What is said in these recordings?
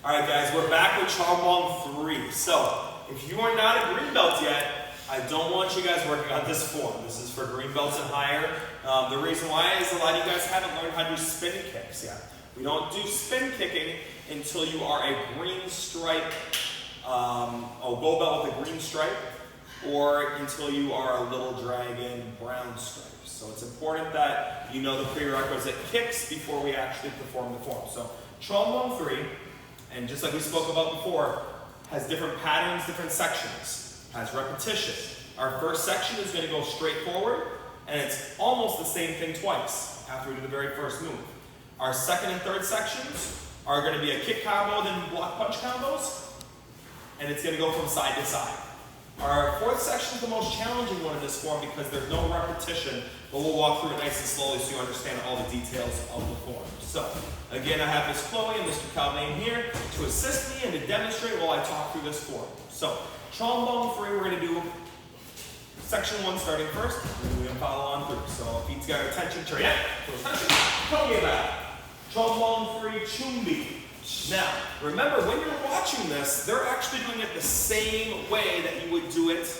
Alright guys, we're back with Chong Bong 3. So, if you are not a green belt yet, I don't want you guys working on this form. This is for green belts and higher. The reason why is a lot of you guys haven't learned how to do spin kicks yet. We don't do spin kicking until you are a green stripe, a gold belt with a green stripe, or until you are a little dragon brown stripe. So it's important that you know the prerequisite kicks before we actually perform the form. So Chong Bong 3, and just like we spoke about before, has different patterns, different sections, has repetition. Our first section is going to go straight forward, and it's almost the same thing twice after we do the very first move. Our second and third sections are going to be a kick combo, then block punch combos, and it's going to go from side to side. Our fourth section is the most challenging one in this form because there's no repetition, but we'll walk through it nice and slowly so you understand all the details of the form. So, again, I have Miss Chloe and Mr. Calvin here to assist me and to demonstrate while I talk through this form. So, Chong Bong 3, we're going to do section 1 starting first, and we're going to follow on through. So, if he's got our attention, turn it. Attention, come here back. Chong Bong 3, Chumbi. Now, remember, when you're watching this, they're actually doing it the same way that you would do it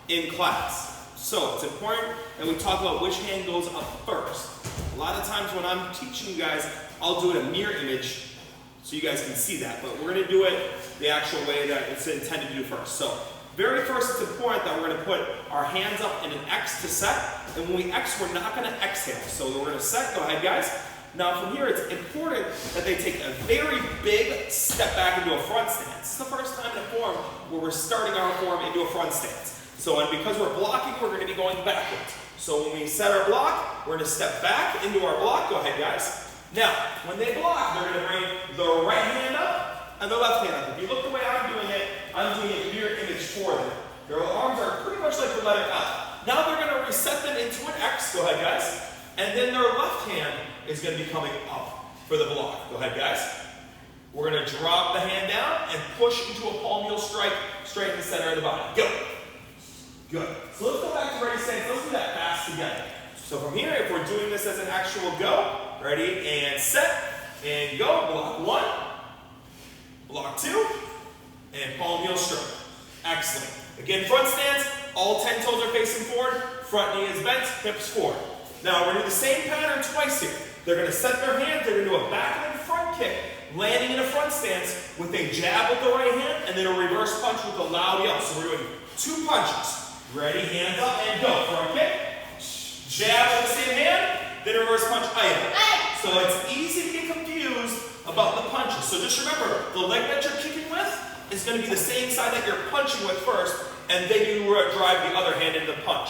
in class. So, it's important that we talk about which hand goes up first. A lot of times when I'm teaching you guys, I'll do it a mirror image so you guys can see that. But we're going to do it the actual way that it's intended to do first. So, very first, it's important that we're going to put our hands up in an X to set. And when we X, we're not going to exhale. So, we're going to set. Go ahead, guys. Now from here, it's important that they take a very big step back into a front stance. This is the first time in a form where we're starting our form into a front stance. So, and because we're blocking, we're going to be going backwards. So when we set our block, we're going to step back into our block. Go ahead, guys. Now, when they block, they're going to bring the right hand up and the left hand up. If you look the way I'm doing it a mirror image for them. Their arms are pretty much like the letter L. Now they're going to reset them into an X. Go ahead, guys. And then their left hand is going to be coming up for the block. Go ahead, guys. We're going to drop the hand down and push into a palm heel strike straight in the center of the body. Go. Good. So let's go back to ready stance. Let's do that fast together. So from here, if we're doing this as an actual go, ready, and set, and go. Block 1, block 2, and palm heel strike. Excellent. Again, front stance, all 10 toes are facing forward, front knee is bent, hips forward. Now we're going to do the same pattern twice here. They're going to set their hands, they're going to do a back leg front kick, landing in a front stance with a jab with the right hand, and then a reverse punch with a loud yell. So we're doing 2 punches. Ready, hands up, and go. Front kick, jab with the same hand, then reverse punch, item. So it's easy to get confused about the punches. So just remember, the leg that you're kicking with is going to be the same side that you're punching with first, and then you drive the other hand into the punch.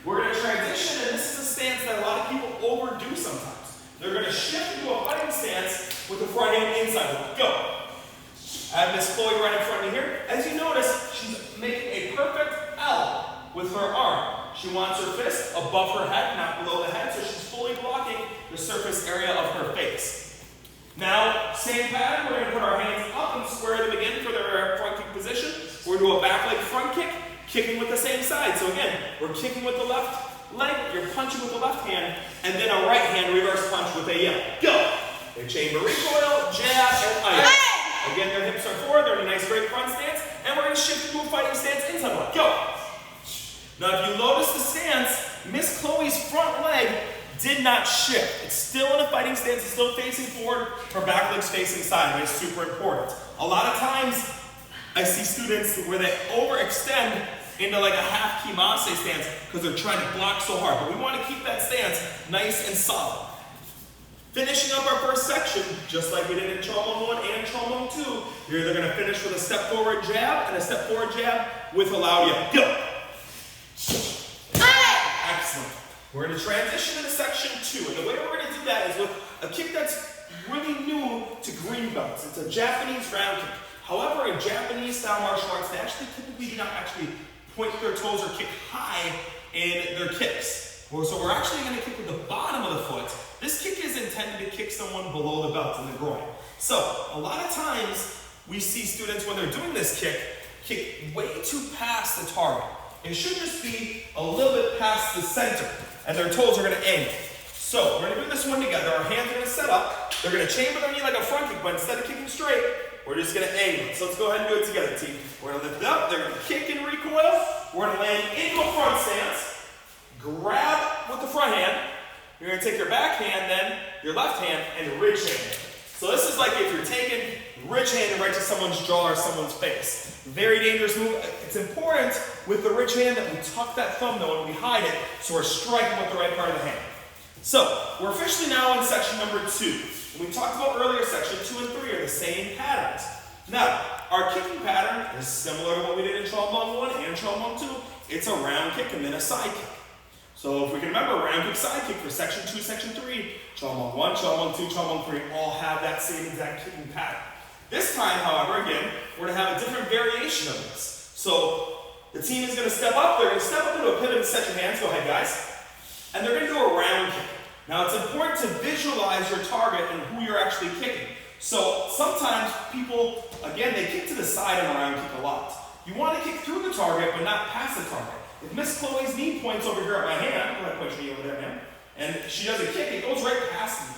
We're going to transition, and this is a stance that a lot of people overdo sometimes. They're going to shift into a fighting stance with the front hand inside block. Go. I have Miss Chloe right in front of me here. As you notice, she's making a perfect L with her arm. She wants her fist above her head, not below the head, so she's fully blocking the surface area of her face. Now, same pattern, we're going to put our hands up and square them again for their front kick position. We're going to do a back leg front kick, kicking with the same side. So again, we're kicking with the left leg, you're punching with the left hand, and then a right hand reverse punch with a yell. Go! They chamber recoil, jab, and iron. Again, their hips are forward, they're in a nice straight front stance, and we're going to shift into a fighting stance inside block. Go! Now if you notice the stance, Miss Chloe's front leg did not shift. It's still in a fighting stance, it's still facing forward, her back leg's facing side, which is super important. A lot of times, I see students where they overextend into like a half kimase stance because they're trying to block so hard. But we want to keep that stance nice and solid. Finishing up our first section, just like we did in Chong Bong 1 and Chong Bong 2, you're either going to finish with a step forward jab and a step forward jab with a loud yell. Go! Excellent. We're going to transition into section 2. And the way we're going to do that is with a kick that's really new to green belts. It's a Japanese round kick. However, in Japanese style martial arts, they actually typically do not actually point their toes or kick high in their kicks. So we're actually going to kick with the bottom of the foot. This kick is intended to kick someone below the belt in the groin. So a lot of times we see students when they're doing this kick way too past the target. It should just be a little bit past the center, and their toes are going to angle. So we're going to do this one together. Our hands are going to set up. They're going to chamber their knee like a front kick, but instead of kicking straight, we're just gonna angle it. So let's go ahead and do it together, team. We're gonna lift it up, they're gonna kick and recoil. We're gonna land into a front stance, grab with the front hand. You're gonna take your back hand, then your left hand, and ridge hand. So this is like if you're taking ridge hand right to someone's jaw or someone's face. Very dangerous move. It's important with the ridge hand that we tuck that thumb though and we hide it so we're striking with the right part of the hand. So we're officially now in section number 2. We talked about earlier, section 2 and 3 are the same patterns. Now, our kicking pattern is similar to what we did in Chong Bong 1 and Chong Bong 2. It's a round kick and then a side kick. So if we can remember, round kick, side kick for section 2, section 3, Chong Bong 1, Chong Bong 2, Chong Bong 3 all have that same exact kicking pattern. This time, however, again, we're going to have a different variation of this. So the team is going to step up. They're going to step up into a pivot and set your hands. Go ahead, guys. And they're going to do a round kick. Now, it's important to visualize your target and who you're actually kicking. So sometimes people, again, they kick to the side in a round kick a lot. You want to kick through the target, but not past the target. If Miss Chloe's knee points over here at my hand, go ahead, point your knee over there, ma'am, and she does a kick, it goes right past me.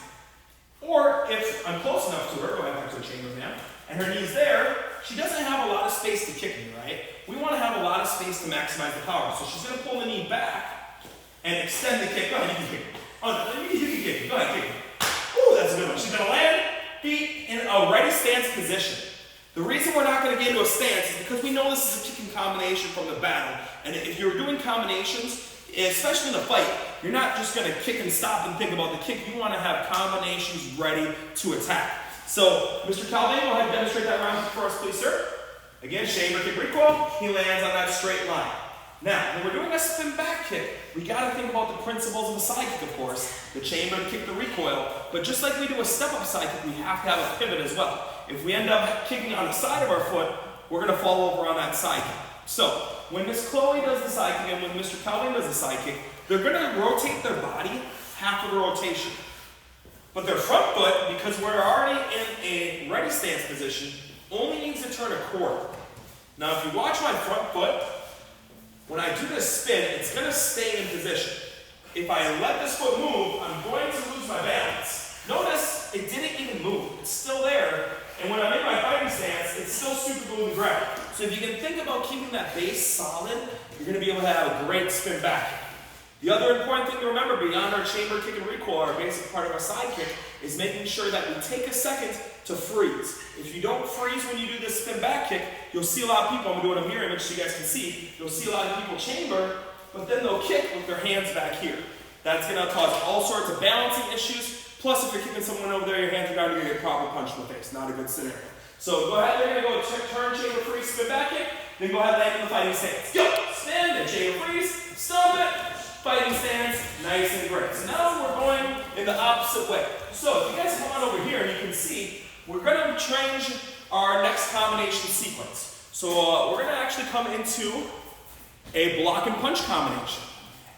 Or if I'm close enough to her, go ahead back to the chamber, ma'am, and her knee's there, she doesn't have a lot of space to kick me, right? We want to have a lot of space to maximize the power. So she's going to pull the knee back and extend the kick. Go ahead, you can kick it. Oh, no, you can kick it. Go ahead, kick it. Ooh, that's a good one. She's going to land feet in a ready stance position. The reason we're not going to get into a stance is because we know this is a kicking combination from the battle. And if you're doing combinations, especially in a fight, you're not just going to kick and stop and think about the kick. You want to have combinations ready to attack. So, Mr. Calvin, go ahead and demonstrate that round for us, please, sir. Again, chamber kick recoil. He lands on that straight line. Now, when we're doing a spin back kick, we got to think about the principles of a side kick, of course. The chamber kick, the recoil. But just like we do a step-up side kick, we have to have a pivot as well. If we end up kicking on the side of our foot, we're going to fall over on that side kick. So, when Miss Chloe does the side kick and when Mr. Calvin does the side kick, they're going to rotate their body half of the rotation. But their front foot, because we're already in a ready stance position, only needs to turn a quarter. Now, if you watch my front foot, when I do this spin, it's going to stay in position. If I let this foot move, I'm going to lose my balance. Notice it didn't even move. It's still there. And when I'm in my fighting stance, it's still super glued to the ground. So if you can think about keeping that base solid, you're going to be able to have a great spin back. The other important thing to remember beyond our chamber kick and recoil, our basic part of our side kick, is making sure that we take a second to freeze. If you don't freeze when you do this spin back kick, you'll see a lot of people, I'm going to do a mirror image so you guys can see, you'll see a lot of people chamber, but then they'll kick with their hands back here. That's going to cause all sorts of balancing issues. Plus, if you're kicking someone over there, your hands are down, you're going to get a proper punch in the face. Not a good scenario. So go ahead, they're going to go turn, chamber freeze, spin back kick, then go ahead, land in the fighting stance. Go! Spin, then chamber freeze, stomp it, fighting stance, nice and great. So now we're going in the opposite way. So if you guys come on over here and you can see, we're going to change our next combination sequence. So we're going to actually come into a block and punch combination.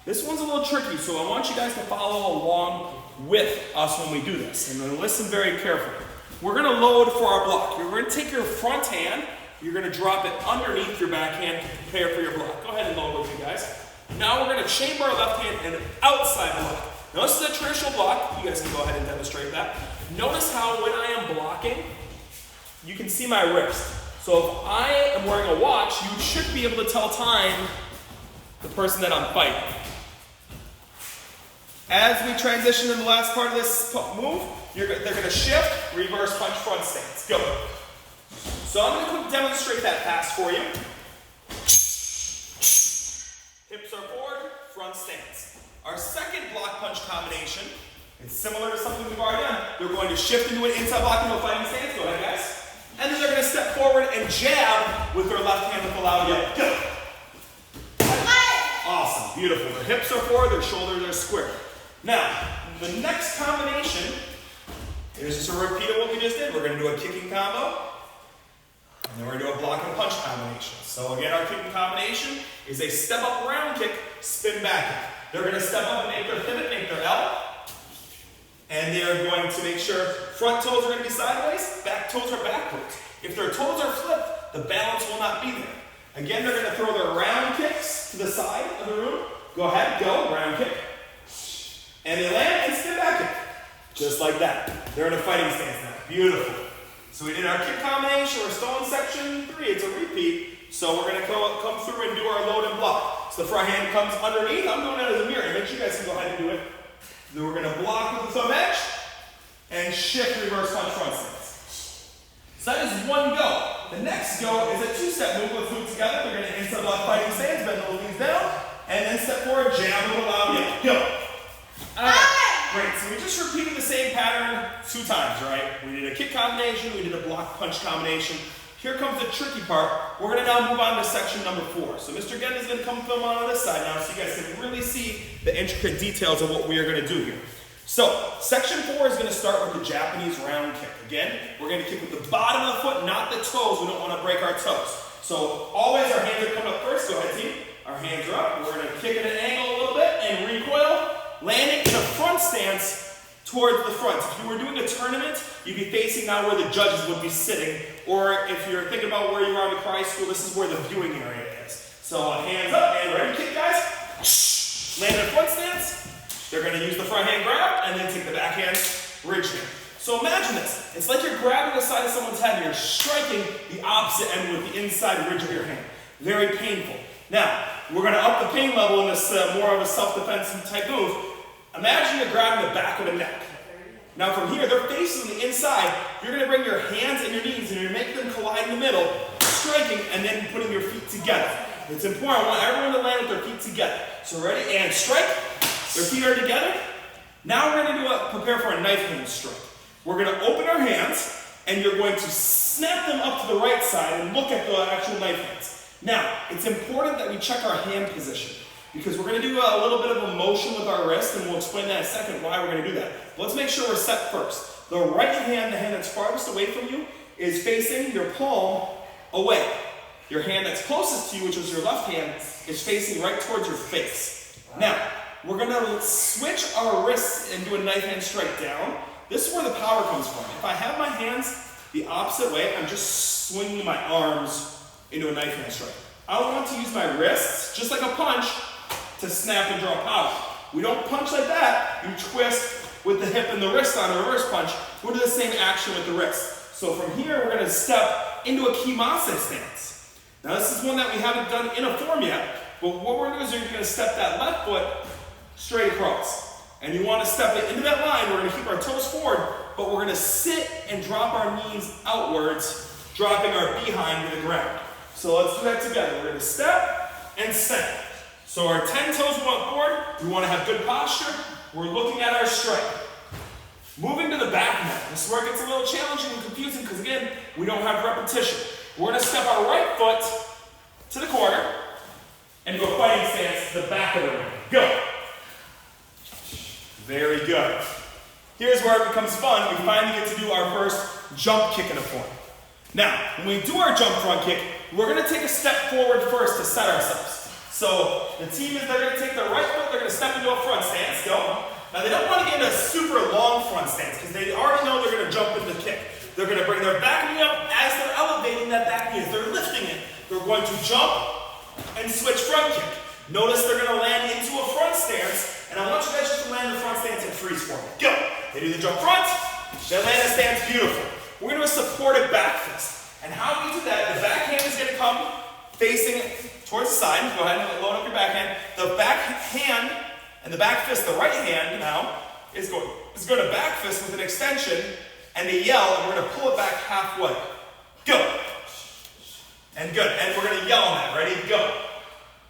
This one's a little tricky, so I want you guys to follow along with us when we do this. And then listen very carefully. We're going to load for our block. You're going to take your front hand, you're going to drop it underneath your back hand to prepare for your block. Go ahead and load with me, guys. Now we're going to chamber our left hand and outside block. Now this is a traditional block. You guys can go ahead and demonstrate that. Notice how when I am blocking, you can see my wrist. So if I am wearing a watch, you should be able to tell time the person that I'm fighting. As we transition to the last part of this move, they're going to shift, reverse punch, front stance. Go. So I'm going to demonstrate that fast for you. Hips are forward, front stance. Our second block punch combination is similar to something we've already done. They're going to shift into an inside block into a fighting stance. Go ahead, guys. And then they're going to step forward and jab with their left hand with a loud yell. Go. Awesome, beautiful. Their hips are forward, their shoulders are square. Now, the next combination is just a repeat of what we just did. We're going to do a kicking combo, and then we're going to do a block and punch combination. So again, our kicking combination is a step up round kick, spin back kick. They're going to step up and make their pivot, make their L, and they're going to make sure front toes are going to be sideways, back toes are backwards. If their toes are flipped, the balance will not be there. Again, they're going to throw their round kicks to the side of the room. Go ahead, go, round kick. And they land and spin back kick. Just like that. They're in a fighting stance now. Beautiful. So we did our kick combination. We're still in section 3. It's a repeat. So we're going to come through and do our load and block. So the front hand comes underneath. I'm doing that as a mirror. Make sure you guys can go ahead and do it. Then we're going to block with the thumb edge and shift reverse punch front stance. So that is one go. The next go is a two-step move. Let's move together. We're going to inside block fighting stance, bend the knees down, and then step forward, jab with a loud yell. Go. Alright, great. So we just repeated the same pattern 2 times, right? We did a kick combination, we did a block punch combination. Here comes the tricky part. We're going to now move on to section number 4. So Mr. Genn is going to come film on this side now so you guys can really see the intricate details of what we are going to do here. So, section 4 is going to start with the Japanese round kick. Again, we're going to kick with the bottom of the foot, not the toes. We don't want to break our toes. So, always our hands are coming up first. Go ahead, team. Our hands are up. We're going to kick at an angle a little bit and recoil, landing in a front stance towards the front. If you were doing a tournament, you'd be facing now where the judges would be sitting. Or if you're thinking about where you are in the karate school, this is where the viewing area is. So, hands up and ready to kick, guys. Land in a front stance. They're going to use the front hand grab and then take the back hand ridge hand. So imagine this. It's like you're grabbing the side of someone's head and you're striking the opposite end with the inside ridge of your hand. Very painful. Now, we're going to up the pain level in this more of a self-defense type move. Imagine you're grabbing the back of a neck. Now from here, their face is on the inside. You're going to bring your hands and your knees and you're going to make them collide in the middle, striking and then putting your feet together. It's important. I want everyone to land with their feet together. So ready? And strike. Their feet are together. Now we're going to prepare for a knife hand strike. We're going to open our hands and you're going to snap them up to the right side and look at the actual knife hands. Now, it's important that we check our hand position because we're going to do a little bit of a motion with our wrist and we'll explain that in a second why we're going to do that. But let's make sure we're set first. The right hand, the hand that's farthest away from you, is facing your palm away. Your hand that's closest to you, which is your left hand, is facing right towards your face. Now, we're going to switch our wrists and do a knife hand strike down. This is where the power comes from. If I have my hands the opposite way, I'm just swinging my arms into a knife hand strike. I want to use my wrists, just like a punch, to snap and draw power. We don't punch like that. You twist with the hip and the wrist on a reverse punch. We'll do the same action with the wrist. So from here, we're going to step into a kimase stance. Now this is one that we haven't done in a form yet, but what we're going to do is you're going to step that left foot straight across. And you want to step it into that line. We're going to keep our toes forward, but we're going to sit and drop our knees outwards, dropping our behind to the ground. So let's do that together. We're going to step and step. So our 10 toes went forward. We want to have good posture. We're looking at our strike. Moving to the back now. This is where it gets a little challenging and confusing because again, we don't have repetition. We're going to step our right foot to the corner and go fighting stance to the back of the ring. Go. Very good. Here's where it becomes fun. We finally get to do our first jump kick in a form. Now, when we do our jump front kick, we're going to take a step forward first to set ourselves. So the team is they're going to take their right foot, they're going to step into a front stance. Go. Now they don't want to get in a super long front stance because they already know they're going to jump into the kick. They're going to bring their back knee up as they're elevating that back knee. As they're lifting it, they're going to jump and switch front kick. Notice they're going to land into a front stance, and I want you guys just to land in the front stance and freeze for me. Go! They do the jump front, they land in stance, beautiful. We're going to do a supported back fist. And how we do that, the back hand is going to come facing towards the side. Go ahead and load up your back hand. The back hand and the back fist, the right hand now, is going to back fist with an extension and a yell, and we're going to pull it back halfway. Go! And good. And we're going to yell on that. Ready? Go.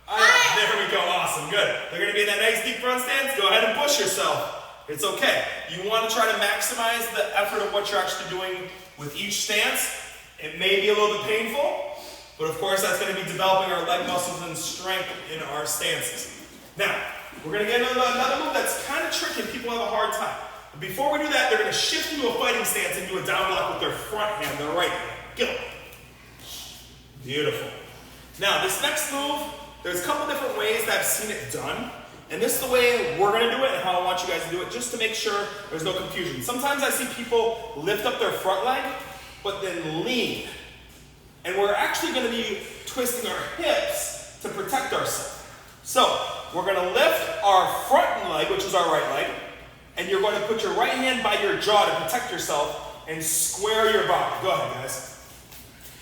There we go. Awesome. Good. They're going to be in that nice deep front stance. Go ahead and push yourself. It's okay. You want to try to maximize the effort of what you're actually doing with each stance. It may be a little bit painful, but of course that's going to be developing our leg muscles and strength in our stances. Now, we're going to get into another move that's kind of tricky and people have a hard time. But before we do that, they're going to shift into a fighting stance and do a down block with their front hand, their right hand. Go. Beautiful. Now, this next move, there's a couple different ways that I've seen it done. And this is the way we're going to do it and how I want you guys to do it, just to make sure there's no confusion. Sometimes I see people lift up their front leg, but then lean. And we're actually going to be twisting our hips to protect ourselves. So, we're going to lift our front leg, which is our right leg, and you're going to put your right hand by your jaw to protect yourself, and square your body. Go ahead, guys.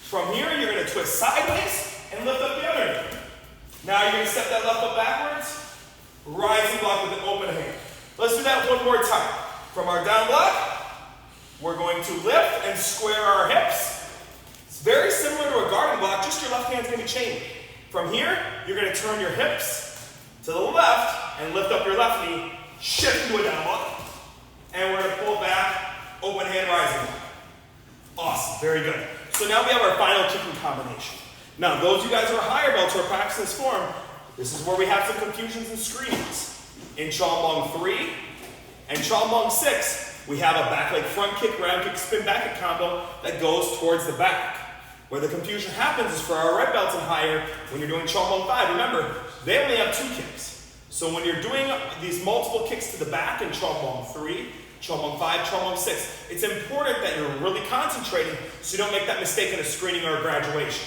From here, you're going to twist sideways and lift up the other knee. Now you're going to step that left foot backwards, rising block with an open hand. Let's do that one more time. From our down block, we're going to lift and square our hips. It's very similar to a guarding block, just your left hand's going to be chained. From here, you're going to turn your hips to the left and lift up your left knee, shift into a down block, and we're going to pull back, open hand rising block. Awesome, very good. So now we have our final kicking combination. Now, those of you guys who are higher belts who are practicing this form, this is where we have some confusions and screens. In Chong Bong 3 and Chong Bong 6, we have a back leg front kick, round kick, spin back kick combo that goes towards the back. Where the confusion happens is for our red belts and higher, when you're doing Chong Bong 5, remember, they only have 2 kicks. So when you're doing these multiple kicks to the back in Chong Bong 3, Chong Bong 5, Chong Bong 6, it's important that you're really concentrating so you don't make that mistake in a screening or a graduation.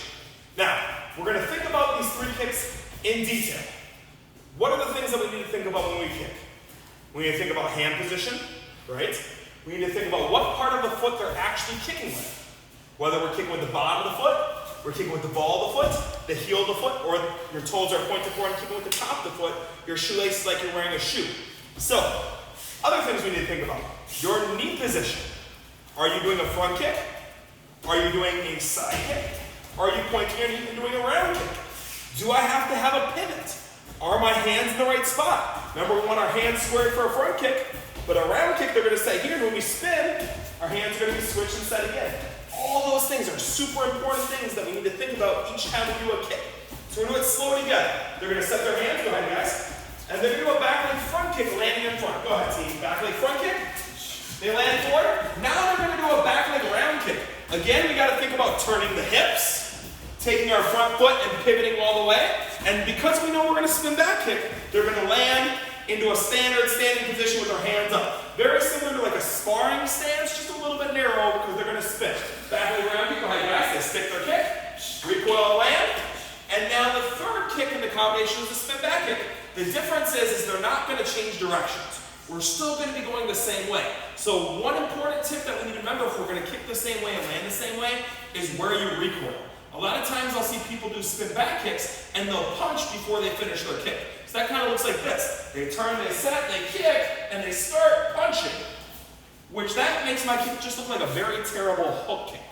Now, we're going to think about these 3 kicks in detail. What are the things that we need to think about when we kick? We need to think about hand position, right? We need to think about what part of the foot they're actually kicking with. Whether we're kicking with the bottom of the foot, we're kicking with the ball of the foot, the heel of the foot, or your toes are pointed forward and kicking with the top of the foot, your shoelace is like you're wearing a shoe. So, other things we need to think about. Your knee position. Are you doing a front kick? Are you doing a side kick? Are you pointing your knee and doing a round kick? Do I have to have a pivot? Are my hands in the right spot? Remember, we want our hands squared for a front kick, but a round kick, they're going to stay here, and when we spin, our hands are going to be switched and set again. All those things are super important things that we need to think about each time we do a kick. So we're going to do it slow together. They're going to set their hands, go ahead guys, and they're going to do a back leg front kick landing in front. Go ahead team, back leg front kick. They land forward. Now they're going to do a back leg round kick. Again, we got to think about turning the hips, taking our front foot and pivoting all the way. And because we know we're going to spin back kick, they're going to land into a standard standing position with our hands up. Very similar to like a sparring stance, just a little bit narrow because they're going to spin. Back leg round kick, go ahead guys, they stick their kick, recoil land. And now the third kick in the combination is the spin back kick. The difference is they're not going to change directions. We're still going to be going the same way. So one important tip that we need to remember if we're going to kick the same way and land the same way is where you recoil. A lot of times I'll see people do spin back kicks and they'll punch before they finish their kick. So that kind of looks like this. They turn, they set, they kick, and they start punching. Which that makes my kick just look like a very terrible hook kick.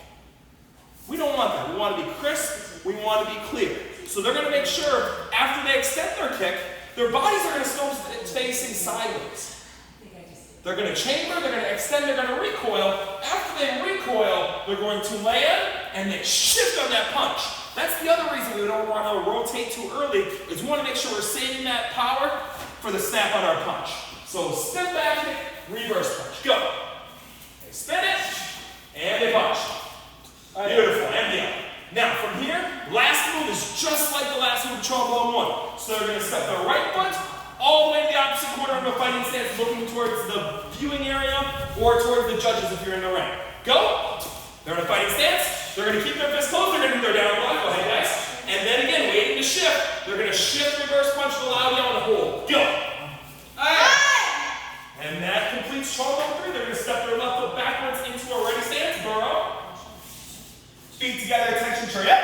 We don't want that. We want to be crisp, we want to be clear. So they're going to make sure after they extend their kick, their bodies are going to still facing sideways. They're going to chamber, they're going to extend, they're going to recoil. After they recoil, they're going to land and they shift on that punch. That's the other reason we don't want to rotate too early, is we want to make sure we're saving that power for the snap on our punch. So spin back kick, reverse punch. Go. They spin it, and they punch. Beautiful, and the other. Now from here, last move is just like the last move of Chong Bong 1. So they're going to step their right foot all the way to the opposite corner of a fighting stance, looking towards the viewing area or towards the judges if you're in the ring. Go. They're in a fighting stance. They're going to keep their fists closed. They're going to do their down block. Go ahead, guys. And then again, waiting to shift. They're going to shift reverse punch to allow you on the hold. Go. And that completes Chong Bong 3. They're going to step their left foot backwards into a ready stance. Burrow. Feet together, attention, turn up.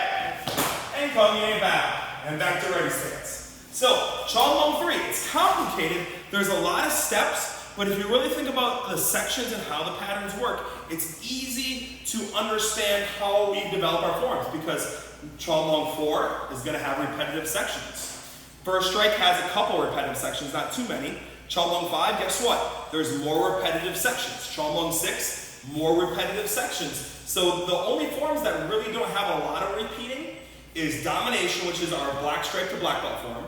And come in back. And back to ready stance. So, Chong Bong 3, it's complicated. There's a lot of steps, but if you really think about the sections and how the patterns work, it's easy to understand how we develop our forms because Chong Bong 4 is going to have repetitive sections. First strike has a couple repetitive sections, not too many. Chong Bong 5, guess what? There's more repetitive sections. Chong Bong 6, more repetitive sections. So the only forms that really don't have a lot of repeating is domination, which is our black stripe to black belt form,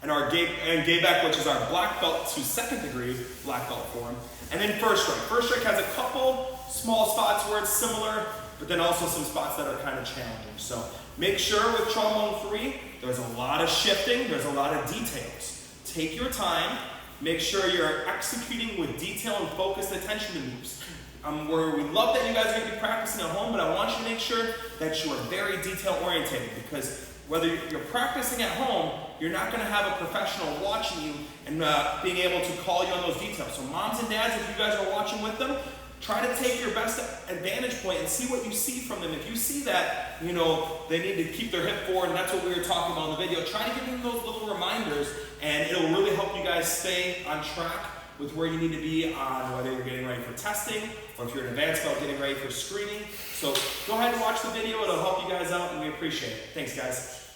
and our gay back, which is our black belt to second degree black belt form, and then first strike. First strike has a couple small spots where it's similar, but then also some spots that are kind of challenging. So make sure with Chong Bong 3, there's a lot of shifting, there's a lot of details. Take your time, make sure you're executing with detail and focused attention to moves. Where we love that you guys are going to be practicing at home, but I want you to make sure that you are very detail oriented because whether you're practicing at home, you're not going to have a professional watching you and being able to call you on those details. So moms and dads, if you guys are watching with them, try to take your best advantage point and see what you see from them. If you see that, you know, they need to keep their hip forward, and that's what we were talking about in the video, try to give them those little reminders, and it'll really help you guys stay on track with where you need to be on whether you're getting ready for testing or if you're an advanced belt getting ready for screening. So go ahead and watch the video. It'll help you guys out, and we appreciate it. Thanks, guys.